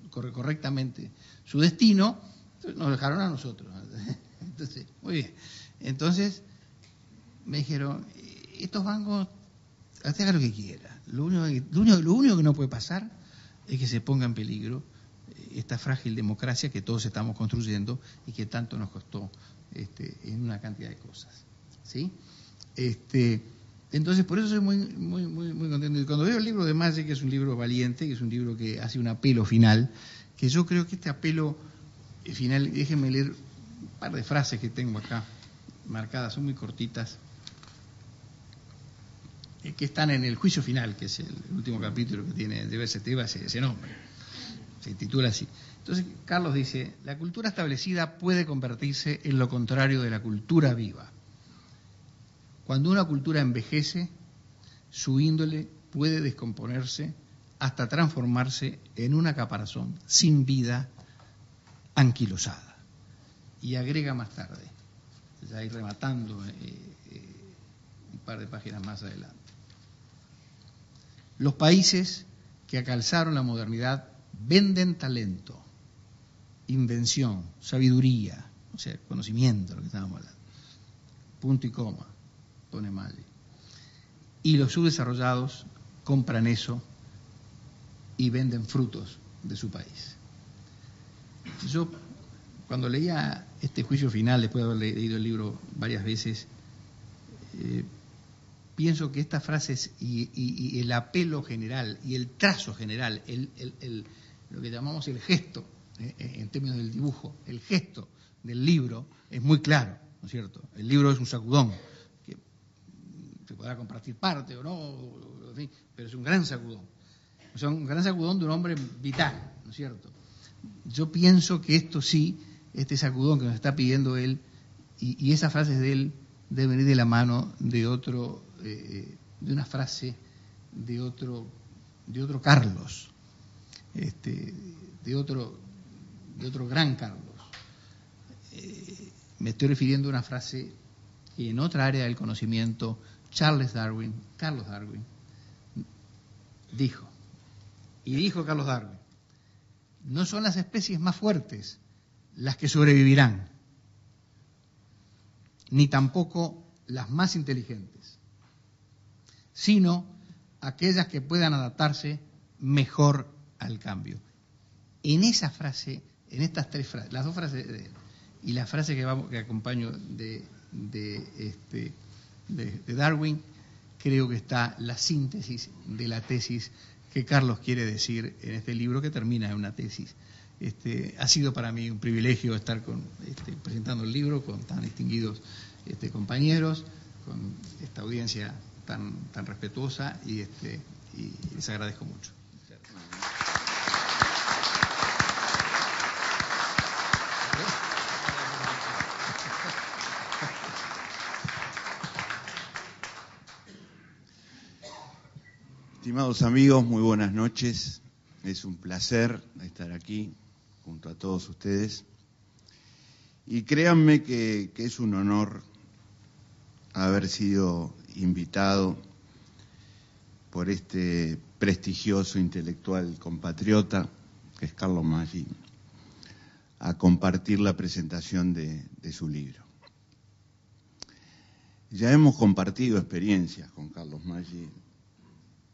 correctamente su destino, nos dejaron a nosotros. Entonces, muy bien. Entonces me dijeron, estos bancos, usted haga lo que quiera. Lo único que no puede pasar es que se ponga en peligro esta frágil democracia que todos estamos construyendo y que tanto nos costó en una cantidad de cosas. ¿Sí? Entonces, por eso soy muy contento. Y cuando veo el libro de Maggi, que es un libro valiente, que es un libro que hace un apelo final, que yo creo que este apelo final, déjenme leer un par de frases que tengo acá marcadas, son muy cortitas, que están en el juicio final, que es el último capítulo que lleva ese nombre, se titula así. Entonces, Carlos dice, la cultura establecida puede convertirse en lo contrario de la cultura viva. Cuando una cultura envejece, su índole puede descomponerse hasta transformarse en una caparazón sin vida, anquilosada. Y agrega más tarde, ya ir rematando un par de páginas más adelante. Los países que alcanzaron la modernidad venden talento, invención, sabiduría, o sea, conocimiento, lo que estábamos hablando. Punto y coma, pone Maggi. Y los subdesarrollados compran eso y venden frutos de su país. Yo, cuando leía este juicio final, después de haber leído el libro varias veces, pienso que estas frases y el apelo general y el trazo general, lo que llamamos el gesto, en términos del dibujo, el gesto del libro es muy claro, ¿no es cierto? El libro es un sacudón, que se podrá compartir parte o no, en fin, pero es un gran sacudón. O sea, un gran sacudón de un hombre vital, ¿no es cierto? Yo pienso que esto sí, este sacudón que nos está pidiendo él, y esas frases de él deben venir de la mano de otro, de una frase de otro Carlos, de otro gran Carlos. Me estoy refiriendo a una frase que en otra área del conocimiento Carlos Darwin, dijo Carlos Darwin, no son las especies más fuertes las que sobrevivirán, ni tampoco las más inteligentes, sino aquellas que puedan adaptarse mejor al cambio. En esa frase, en estas tres frases, las dos frases de él, y la frase que acompaño de Darwin, creo que está la síntesis de la tesis que Carlos quiere decir en este libro, que termina en una tesis. Ha sido para mí un privilegio estar presentando el libro con tan distinguidos compañeros, con esta audiencia tan respetuosa, y les agradezco mucho. Estimados amigos, muy buenas noches. Es un placer estar aquí junto a todos ustedes. Y créanme que es un honor haber sido invitado por este prestigioso intelectual compatriota, que es Carlos Maggi, a compartir la presentación de su libro. Ya hemos compartido experiencias con Carlos Maggi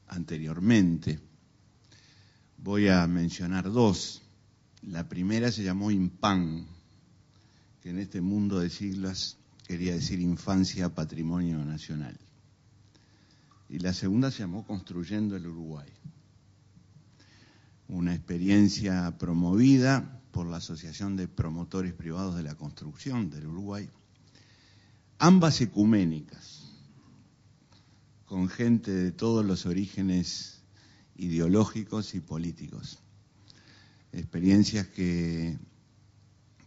anteriormente. Voy a mencionar dos. La primera se llamó INPAN, que en este mundo de siglas quería decir Infancia Patrimonio Nacional. Y la segunda se llamó Construyendo el Uruguay, una experiencia promovida por la Asociación de Promotores Privados de la Construcción del Uruguay, ambas ecuménicas, con gente de todos los orígenes ideológicos y políticos. Experiencias que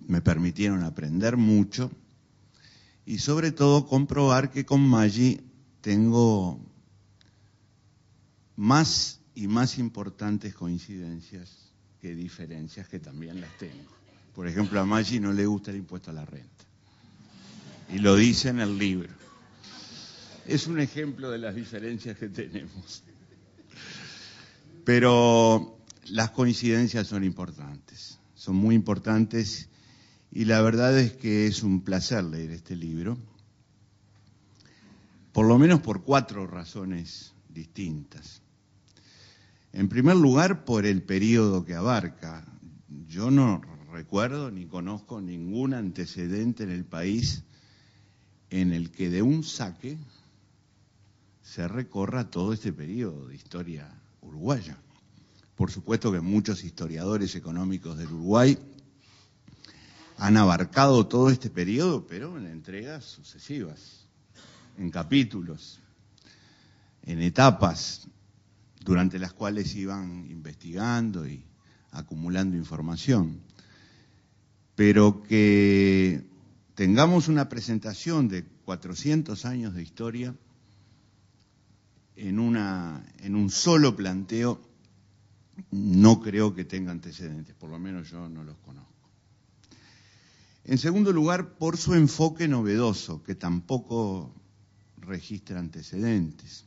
me permitieron aprender mucho y sobre todo comprobar que con Maggi tengo más y más importantes coincidencias que diferencias, que también las tengo. Por ejemplo, a Maggi no le gusta el impuesto a la renta, y lo dice en el libro. Es un ejemplo de las diferencias que tenemos. Pero las coincidencias son importantes, son muy importantes, y la verdad es que es un placer leer este libro, por lo menos por 4 razones distintas. En primer lugar, por el periodo que abarca. Yo no recuerdo ni conozco ningún antecedente en el país en el que de un saque se recorra todo este periodo de historia uruguaya. Por supuesto que muchos historiadores económicos del Uruguay han abarcado todo este periodo, pero en entregas sucesivas, en capítulos, en etapas, durante las cuales iban investigando y acumulando información. Pero que tengamos una presentación de 400 años de historia en un solo planteo, no creo que tenga antecedentes, por lo menos yo no los conozco. En segundo lugar, por su enfoque novedoso, que tampoco registra antecedentes,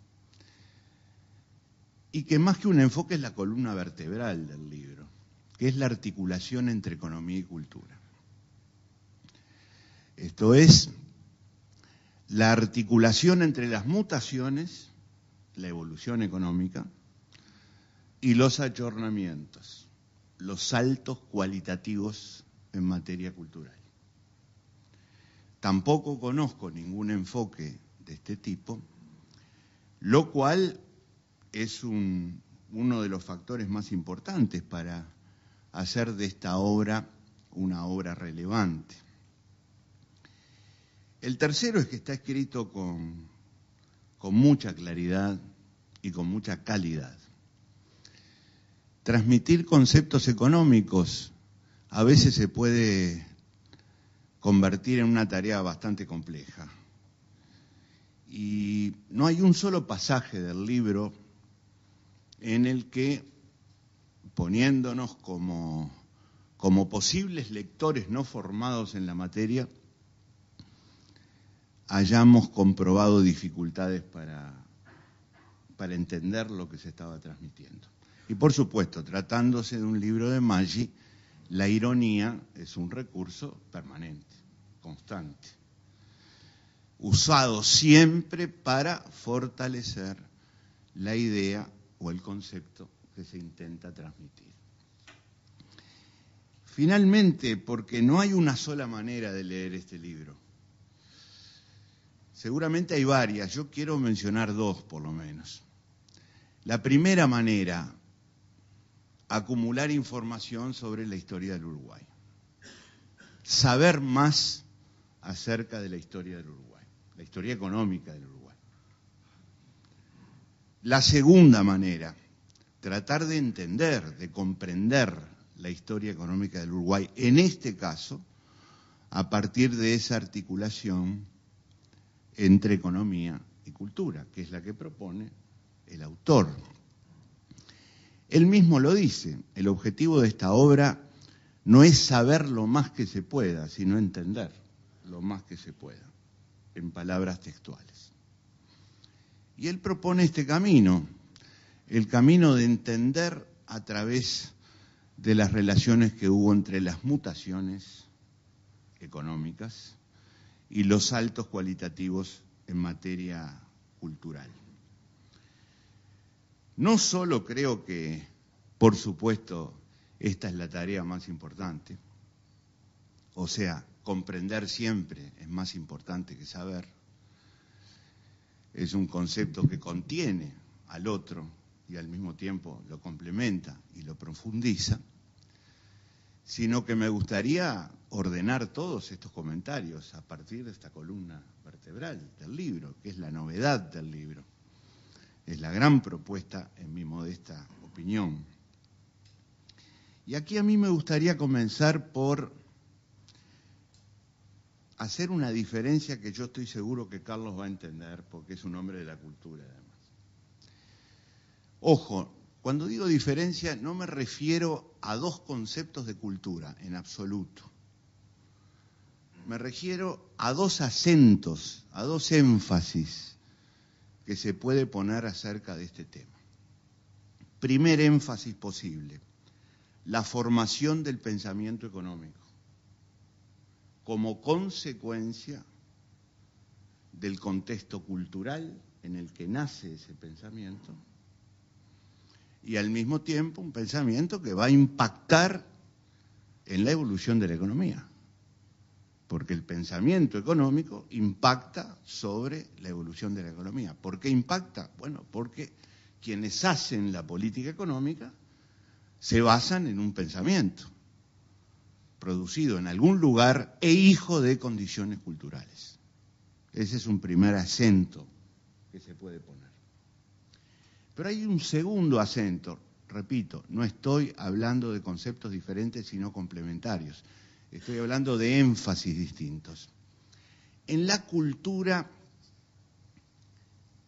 y que más que un enfoque es la columna vertebral del libro, que es la articulación entre economía y cultura. Esto es, la articulación entre las mutaciones, la evolución económica, y los ayornamientos, los saltos cualitativos en materia cultural. Tampoco conozco ningún enfoque de este tipo, lo cual es uno de los factores más importantes para hacer de esta obra una obra relevante. El tercero es que está escrito con mucha claridad y con mucha calidad. Transmitir conceptos económicos a veces se puede convertir en una tarea bastante compleja. Y no hay un solo pasaje del libro en el que, poniéndonos como posibles lectores no formados en la materia, hayamos comprobado dificultades para entender lo que se estaba transmitiendo. Y por supuesto, tratándose de un libro de Maggi, la ironía es un recurso permanente, constante, usado siempre para fortalecer la idea o el concepto que se intenta transmitir. Finalmente, porque no hay una sola manera de leer este libro. Seguramente hay varias, yo quiero mencionar 2 por lo menos. La primera manera, acumular información sobre la historia del Uruguay. Saber más acerca de la historia del Uruguay, la historia económica del Uruguay. La segunda manera, tratar de entender, de comprender la historia económica del Uruguay, en este caso, a partir de esa articulación entre economía y cultura, que es la que propone el autor. Él mismo lo dice, el objetivo de esta obra no es saber lo más que se pueda, sino entender lo más que se pueda, en palabras textuales. Y él propone este camino, el camino de entender a través de las relaciones que hubo entre las mutaciones económicas y los saltos cualitativos en materia cultural. No solo creo que, por supuesto, esta es la tarea más importante, o sea, comprender siempre es más importante que saber. Es un concepto que contiene al otro y al mismo tiempo lo complementa y lo profundiza, sino que me gustaría ordenar todos estos comentarios a partir de esta columna vertebral del libro, que es la novedad del libro. Es la gran propuesta en mi modesta opinión. Y aquí a mí me gustaría comenzar por hacer una diferencia que yo estoy seguro que Carlos va a entender, porque es un hombre de la cultura además. Ojo, cuando digo diferencia no me refiero a 2 conceptos de cultura en absoluto. Me refiero a 2 acentos, a 2 énfasis que se puede poner acerca de este tema. Primer énfasis posible. la formación del pensamiento económico como consecuencia del contexto cultural en el que nace ese pensamiento, y al mismo tiempo un pensamiento que va a impactar en la evolución de la economía, porque el pensamiento económico impacta sobre la evolución de la economía. ¿Por qué impacta? Bueno, porque quienes hacen la política económica se basan en un pensamiento producido en algún lugar e hijo de condiciones culturales. Ese es un primer acento que se puede poner. Pero hay un segundo acento, repito, no estoy hablando de conceptos diferentes sino complementarios, estoy hablando de énfasis distintos. En la cultura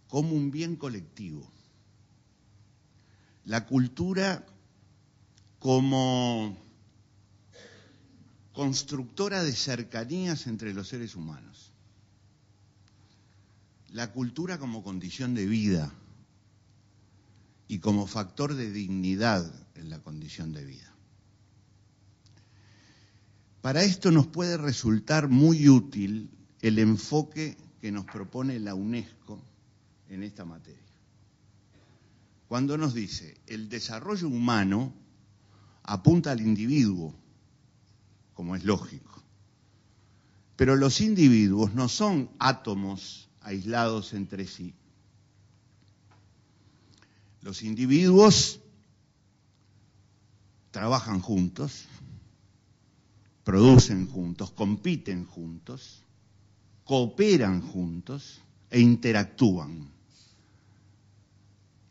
como un bien colectivo, la cultura como constructora de cercanías entre los seres humanos, la cultura como condición de vida y como factor de dignidad en la condición de vida. Para esto nos puede resultar muy útil el enfoque que nos propone la UNESCO en esta materia. Cuando nos dice, el desarrollo humano apunta al individuo, como es lógico, pero los individuos no son átomos aislados entre sí. Los individuos trabajan juntos, producen juntos, compiten juntos, cooperan juntos e interactúan.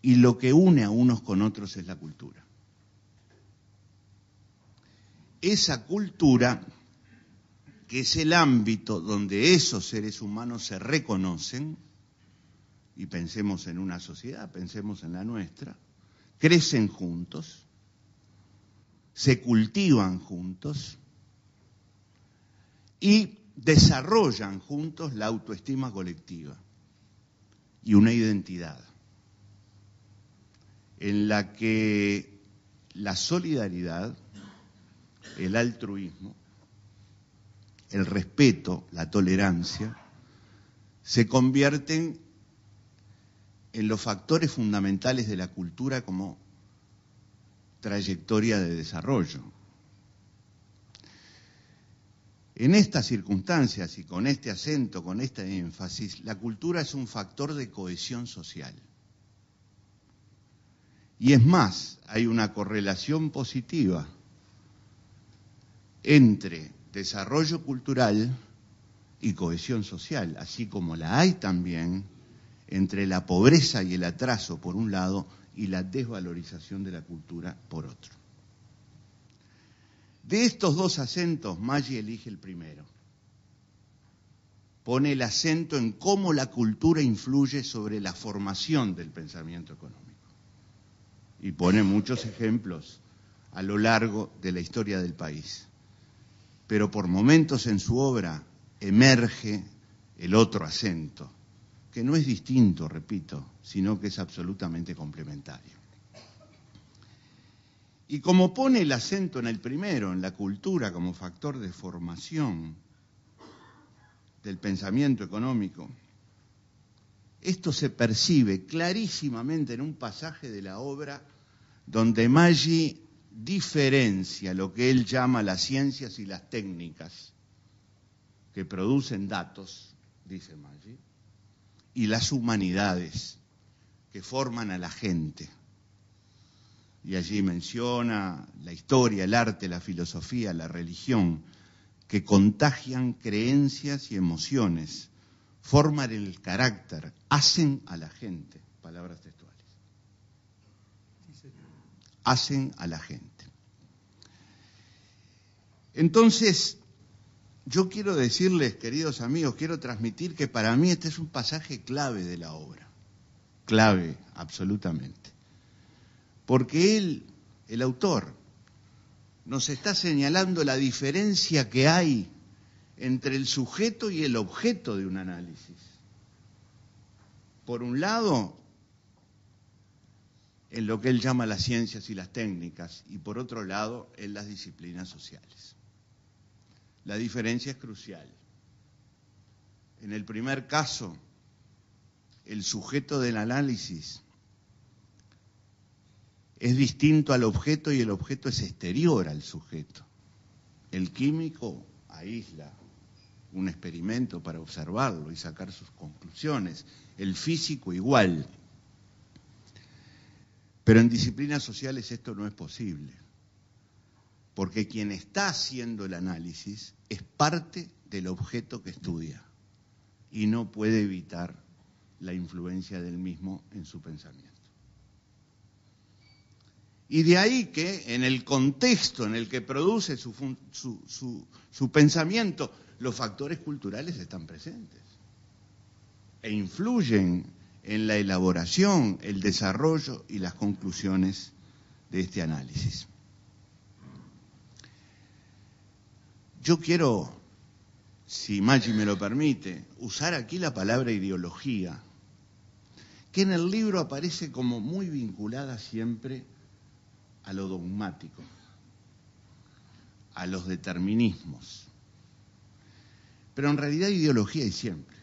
Y lo que une a unos con otros es la cultura. Esa cultura, que es el ámbito donde esos seres humanos se reconocen, y pensemos en una sociedad, pensemos en la nuestra, crecen juntos, se cultivan juntos y desarrollan juntos la autoestima colectiva y una identidad en la que la solidaridad, el altruismo, el respeto, la tolerancia, se convierten en los factores fundamentales de la cultura como trayectoria de desarrollo. En estas circunstancias y con este acento, con este énfasis, la cultura es un factor de cohesión social. Y es más, hay una correlación positiva entre desarrollo cultural y cohesión social, así como la hay también entre la pobreza y el atraso por un lado y la desvalorización de la cultura por otro. De estos dos acentos, Maggi elige el primero. Pone el acento en cómo la cultura influye sobre la formación del pensamiento económico. Y pone muchos ejemplos a lo largo de la historia del país. Pero por momentos en su obra emerge el otro acento, que no es distinto, repito, sino que es absolutamente complementario. Y como pone el acento en el primero, en la cultura como factor de formación del pensamiento económico, esto se percibe clarísimamente en un pasaje de la obra donde Maggi diferencia lo que él llama las ciencias y las técnicas que producen datos, dice Maggi, y las humanidades que forman a la gente. Y allí menciona la historia, el arte, la filosofía, la religión, que contagian creencias y emociones, forman el carácter, hacen a la gente, palabras textuales. Hacen a la gente. Entonces, yo quiero decirles, queridos amigos, quiero transmitir que para mí este es un pasaje clave de la obra. Clave, absolutamente. Porque él, el autor, nos está señalando la diferencia que hay entre el sujeto y el objeto de un análisis. Por un lado, en lo que él llama las ciencias y las técnicas, y por otro lado, en las disciplinas sociales. La diferencia es crucial. En el primer caso, el sujeto del análisis es distinto al objeto y el objeto es exterior al sujeto. El químico aísla un experimento para observarlo y sacar sus conclusiones. El físico igual. Pero en disciplinas sociales esto no es posible, porque quien está haciendo el análisis es parte del objeto que estudia y no puede evitar la influencia del mismo en su pensamiento. Y de ahí que en el contexto en el que produce su pensamiento, los factores culturales están presentes e influyen en la elaboración, el desarrollo y las conclusiones de este análisis. Yo quiero, si Maggi me lo permite, usar aquí la palabra ideología, que en el libro aparece como muy vinculada siempre a lo dogmático, a los determinismos. Pero en realidad ideología hay siempre,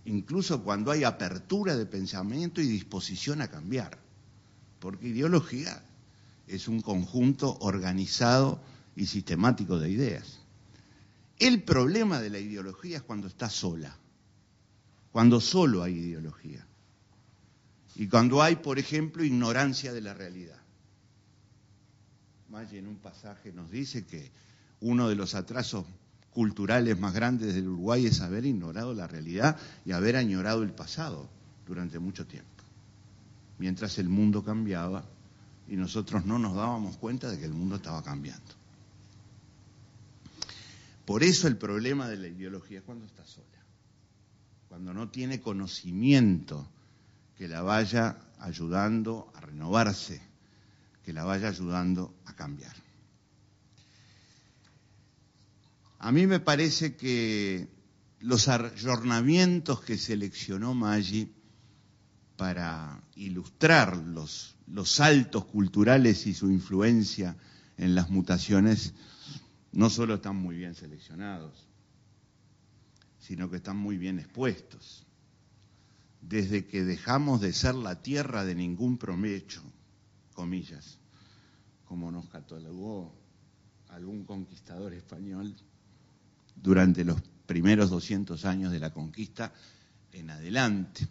incluso cuando hay apertura de pensamiento y disposición a cambiar, porque ideología es un conjunto organizado y sistemático de ideas. El problema de la ideología es cuando está sola, cuando solo hay ideología, y cuando hay, por ejemplo, ignorancia de la realidad. Maggi en un pasaje nos dice que uno de los atrasos culturales más grandes del Uruguay es haber ignorado la realidad y haber añorado el pasado durante mucho tiempo, mientras el mundo cambiaba y nosotros no nos dábamos cuenta de que el mundo estaba cambiando. Por eso el problema de la ideología es cuando está sola, cuando no tiene conocimiento que la vaya ayudando a renovarse, que la vaya ayudando a cambiar. A mí me parece que los ayornamientos que seleccionó Maggi para ilustrar los saltos culturales y su influencia en las mutaciones no solo están muy bien seleccionados, sino que están muy bien expuestos. Desde que dejamos de ser la tierra de ningún provecho, comillas, como nos catalogó algún conquistador español, durante los primeros 200 años de la conquista en adelante.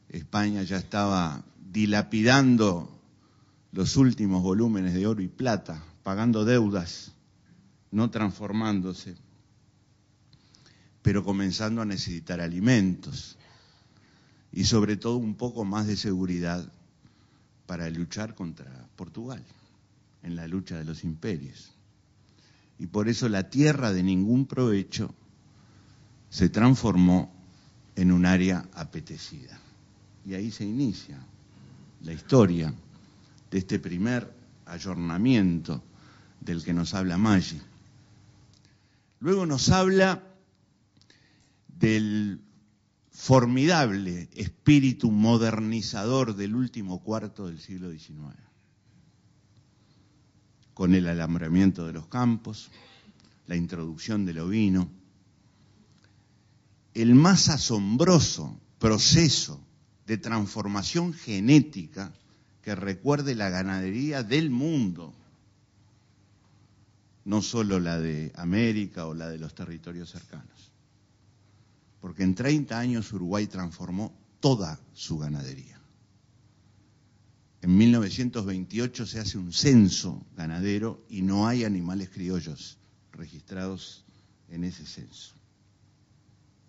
España ya estaba dilapidando los últimos volúmenes de oro y plata, pagando deudas, no transformándose, pero comenzando a necesitar alimentos y sobre todo un poco más de seguridad para luchar contra Portugal, en la lucha de los imperios. Y por eso la tierra de ningún provecho se transformó en un área apetecida. Y ahí se inicia la historia de este primer ayornamiento del que nos habla Maggi. Luego nos habla del formidable espíritu modernizador del último cuarto del siglo XIX. Con el alambramiento de los campos, la introducción del ovino, el más asombroso proceso de transformación genética que recuerde la ganadería del mundo, no solo la de América o la de los territorios cercanos, porque en 30 años Uruguay transformó toda su ganadería. En 1928 se hace un censo ganadero y no hay animales criollos registrados en ese censo.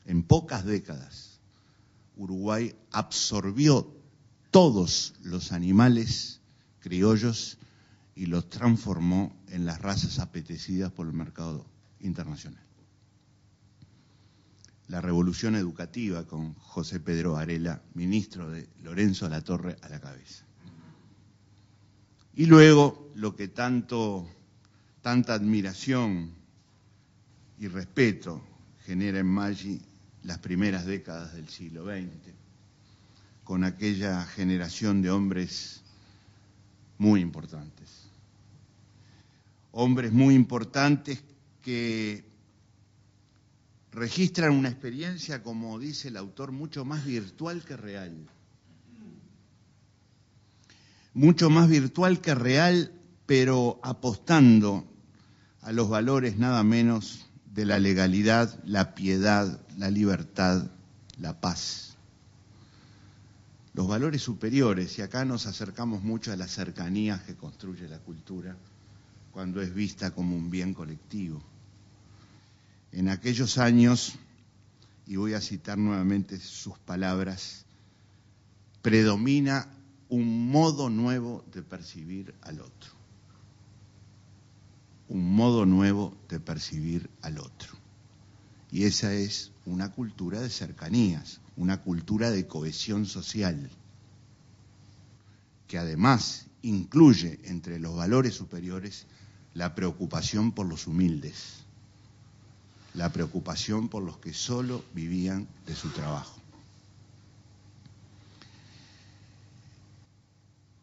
En pocas décadas, Uruguay absorbió todos los animales criollos y los transformó en las razas apetecidas por el mercado internacional. La revolución educativa con José Pedro Varela, ministro de Lorenzo Latorre a la cabeza. Y luego lo que tanta admiración y respeto genera en Maggi las primeras décadas del siglo XX, con aquella generación de hombres muy importantes. Hombres muy importantes que registran una experiencia, como dice el autor, mucho más virtual que real. Mucho más virtual que real, pero apostando a los valores nada menos de la legalidad, la piedad, la libertad, la paz. Los valores superiores, y acá nos acercamos mucho a las cercanías que construye la cultura cuando es vista como un bien colectivo. En aquellos años, y voy a citar nuevamente sus palabras, predomina un modo nuevo de percibir al otro. Un modo nuevo de percibir al otro. Y esa es una cultura de cercanías, una cultura de cohesión social, que además incluye entre los valores superiores la preocupación por los humildes, la preocupación por los que solo vivían de su trabajo.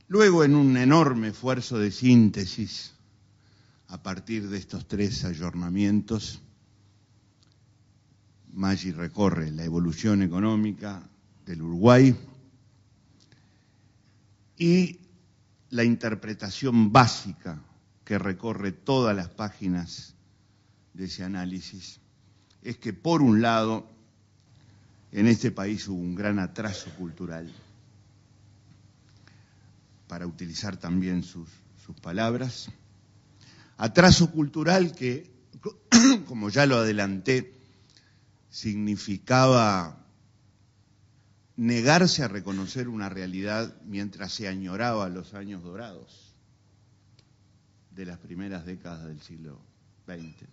Luego, en un enorme esfuerzo de síntesis, a partir de estos 3 ayornamientos, Maggi recorre la evolución económica del Uruguay y la interpretación básica que recorre todas las páginas de ese análisis es que, por un lado, en este país hubo un gran atraso cultural, para utilizar también sus palabras, atraso cultural que, como ya lo adelanté, significaba negarse a reconocer una realidad mientras se añoraba los años dorados de las primeras décadas del siglo XX.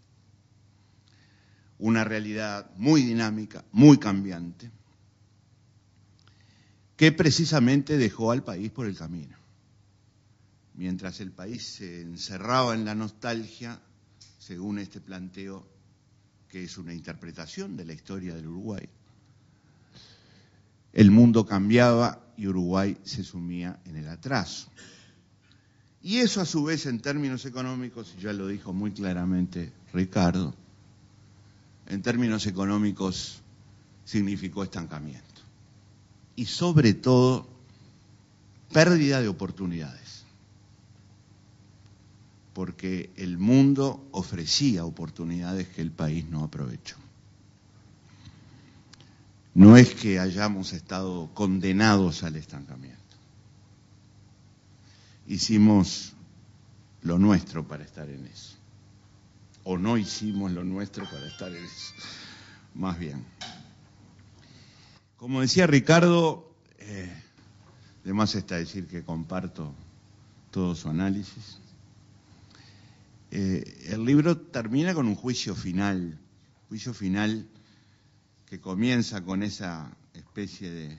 Una realidad muy dinámica, muy cambiante, que precisamente dejó al país por el camino. Mientras el país se encerraba en la nostalgia, según este planteo, que es una interpretación de la historia del Uruguay, el mundo cambiaba y Uruguay se sumía en el atraso. Y eso, a su vez, en términos económicos, ya lo dijo muy claramente Ricardo, en términos económicos significó estancamiento. Y sobre todo, pérdida de oportunidades. Porque el mundo ofrecía oportunidades que el país no aprovechó. No es que hayamos estado condenados al estancamiento. Hicimos lo nuestro para estar en eso. O no hicimos lo nuestro para estar en eso. Más bien. Como decía Ricardo, de más está decir que comparto todo su análisis. El libro termina con un juicio final que comienza con esa especie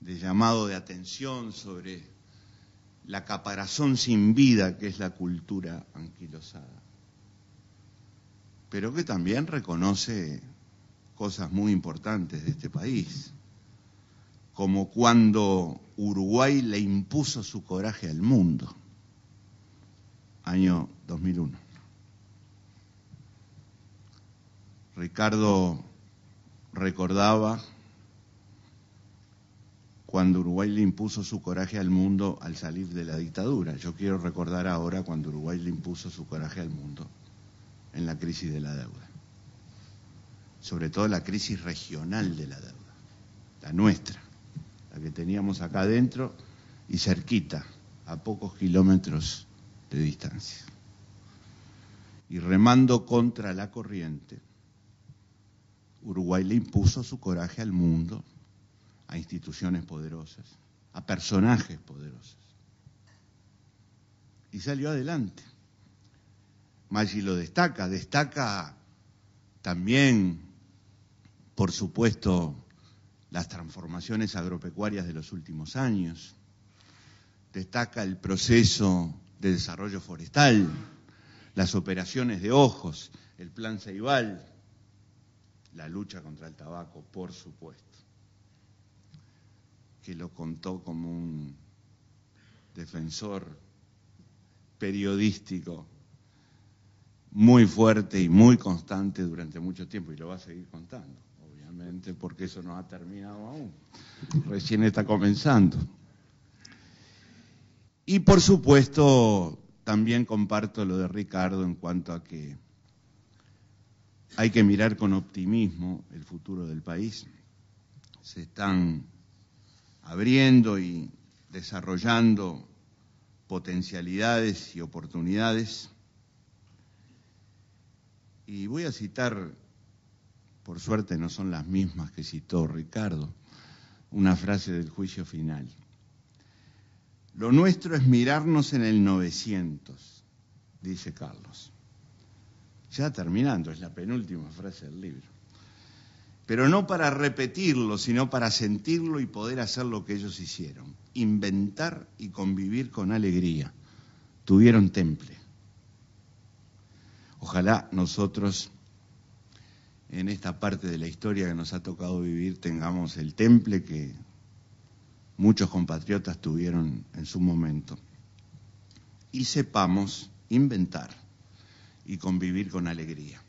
de llamado de atención sobre la caparazón sin vida que es la cultura anquilosada, pero que también reconoce cosas muy importantes de este país, como cuando Uruguay le impuso su coraje al mundo. Año 2001. Ricardo recordaba cuando Uruguay le impuso su coraje al mundo al salir de la dictadura. Yo quiero recordar ahora cuando Uruguay le impuso su coraje al mundo en la crisis de la deuda. Sobre todo la crisis regional de la deuda, la nuestra, la que teníamos acá adentro y cerquita, a pocos kilómetros de distancia. Y remando contra la corriente, Uruguay le impuso su coraje al mundo, a instituciones poderosas, a personajes poderosos. Y salió adelante. Maggi lo destaca también, por supuesto, las transformaciones agropecuarias de los últimos años, destaca el proceso de desarrollo forestal, las operaciones de ojos, el plan Ceibal, la lucha contra el tabaco, por supuesto. que lo contó como un defensor periodístico muy fuerte y muy constante durante mucho tiempo, y lo va a seguir contando, obviamente, porque eso no ha terminado aún, recién está comenzando. Y por supuesto, también comparto lo de Ricardo en cuanto a que hay que mirar con optimismo el futuro del país. Se están abriendo y desarrollando potencialidades y oportunidades. Y voy a citar, por suerte no son las mismas que citó Ricardo, una frase del juicio final. Lo nuestro es mirarnos en el 900, dice Carlos. Ya terminando, es la penúltima frase del libro. Pero no para repetirlo, sino para sentirlo y poder hacer lo que ellos hicieron. Inventar y convivir con alegría. Tuvieron temple. Ojalá nosotros, en esta parte de la historia que nos ha tocado vivir, tengamos el temple que muchos compatriotas tuvieron en su momento. Y sepamos inventar y convivir con alegría.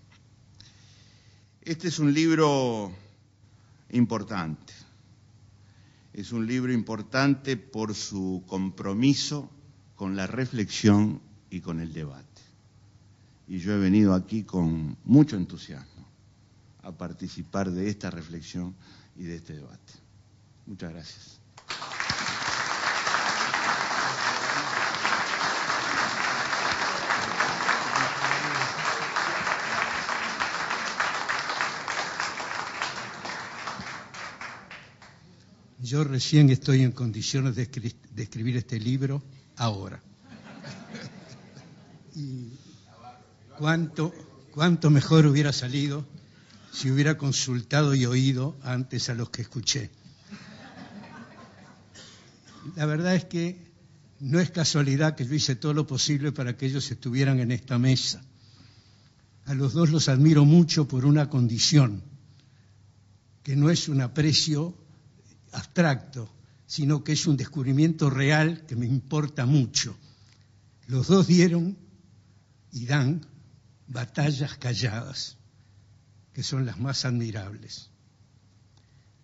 Este es un libro importante. Es un libro importante por su compromiso con la reflexión y con el debate. Y yo he venido aquí con mucho entusiasmo a participar de esta reflexión y de este debate. Muchas gracias. Yo recién estoy en condiciones de escribir este libro ahora. Y cuánto mejor hubiera salido si hubiera consultado y oído antes a los que escuché. La verdad es que no es casualidad que yo hice todo lo posible para que ellos estuvieran en esta mesa. A los dos los admiro mucho por una condición, que no es un aprecio abstracto, sino que es un descubrimiento real que me importa mucho. Los dos dieron y dan batallas calladas, que son las más admirables.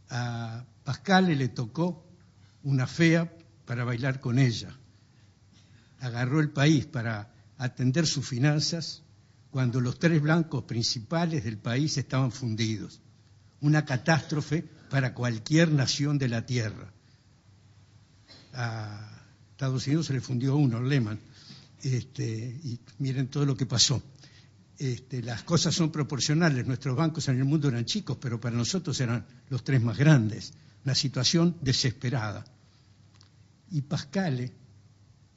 A Pascal le tocó una fea para bailar con ella. Agarró el país para atender sus finanzas cuando los tres bancos principales del país estaban fundidos. Una catástrofe para cualquier nación de la Tierra. A Estados Unidos se le fundió uno, Lehman, y miren todo lo que pasó. Las cosas son proporcionales. Nuestros bancos en el mundo eran chicos, pero para nosotros eran los tres más grandes. Una situación desesperada. Y Pascal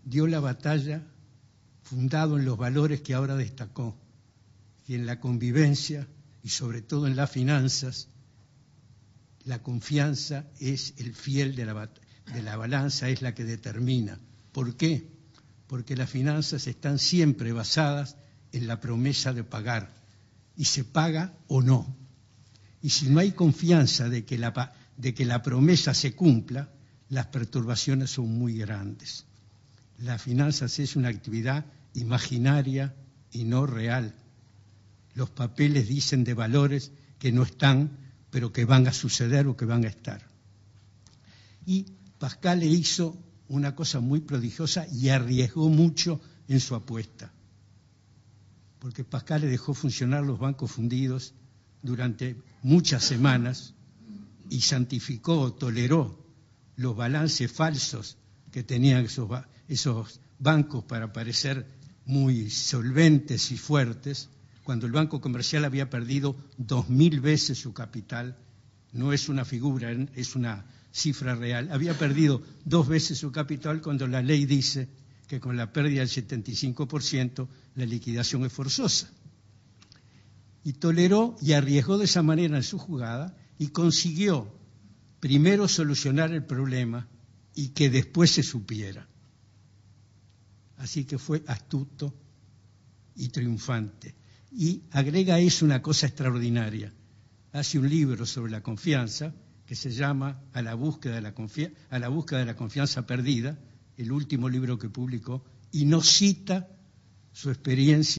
dio la batalla fundado en los valores que ahora destacó, y en la convivencia y sobre todo en las finanzas. La confianza es el fiel de la balanza, es la que determina. ¿Por qué? Porque las finanzas están siempre basadas en la promesa de pagar, y se paga o no. Y si no hay confianza de que la promesa se cumpla, las perturbaciones son muy grandes. Las finanzas es una actividad imaginaria y no real. Los papeles dicen de valores que no están, pero que van a suceder o que van a estar. Y Pascal le hizo una cosa muy prodigiosa y arriesgó mucho en su apuesta. Porque Pascal le dejó funcionar los bancos fundidos durante muchas semanas y santificó, toleró los balances falsos que tenían esos bancos para parecer muy solventes y fuertes, cuando el Banco Comercial había perdido 2000 veces su capital. No es una figura, es una cifra real. Había perdido 2 veces su capital cuando la ley dice que con la pérdida del 75% la liquidación es forzosa. Y toleró y arriesgó de esa manera en su jugada y consiguió primero solucionar el problema y que después se supiera. Así que fue astuto y triunfante. Y agrega a eso una cosa extraordinaria. Hace un libro sobre la confianza que se llama A la búsqueda de la confianza perdida, el último libro que publicó, y nos cita su experiencia